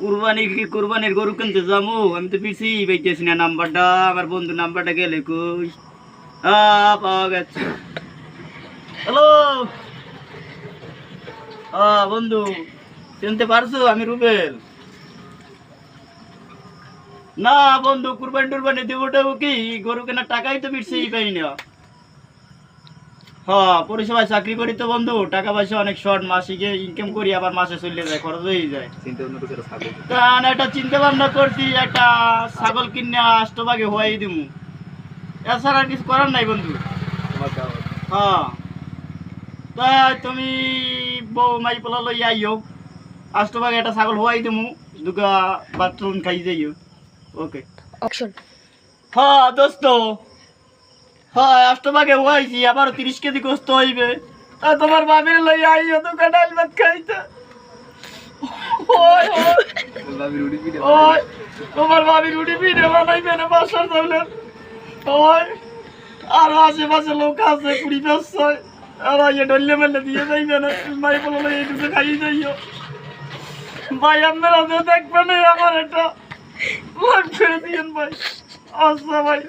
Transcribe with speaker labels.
Speaker 1: কুরবানির গরু কিনতে যাবো, আমি তো পিছিয়ে পাইতেছি না নাম্বারটা। আমার বন্ধু নাম্বারটা গেলে কই? পাওয়া গেছে। হ্যালো বন্ধু, চিনতে পারছো? আমি রুবেল। না বন্ধু, কুরবানি দেবো কি, গরু কেনার টাকাই তো পিছিয়ে পাই না। হ্যাঁ, পরিষেবায় চাকরি করি তো বন্ধু, টাকা পয়সা অনেক শর্ট, মাসিকে ইনকাম করি, আবার মাসে চলে যায়, খরচ হয়ে যায়। একটা চিন্তা ভাবনা করছি, একটা ছাগল কিনে আষ্টভাগে হওয়াই দিব, এছাড়া আর কিছু করার নাই বন্ধু। হ্যাঁ, তাই তুমি বউ মাই পোলা লই আইও, আষ্টভাগে একটা ছাগল হওয়াই দিব, দুগা বাথরুম খাই যাইও। Okay
Speaker 2: option.
Speaker 1: হ্যাঁ দোস্ত, হ্যাঁ আষ্টভাগে হওয়াইছি, আবার 30 কেজি গোস্ত হইবে। আর তোমার বাবির লই আইও তো ডাল ভাত খাইতে। ওই ওই তোমার ভাবি রুটি পিঠে বানাইবে না বাসার চাউলের। ওই আরো আশেপাশে লোক আছে, 20-25, আর ইয়ে ডলে মেলে দিয়ে যাইবে না, ভাই বলো এইটুকু খাইয়ে যাইও। ভাই আপনারা তো দেখবেন আমার এটা লাভ করে দিয়েন ভাই। আচ্ছা ভাই।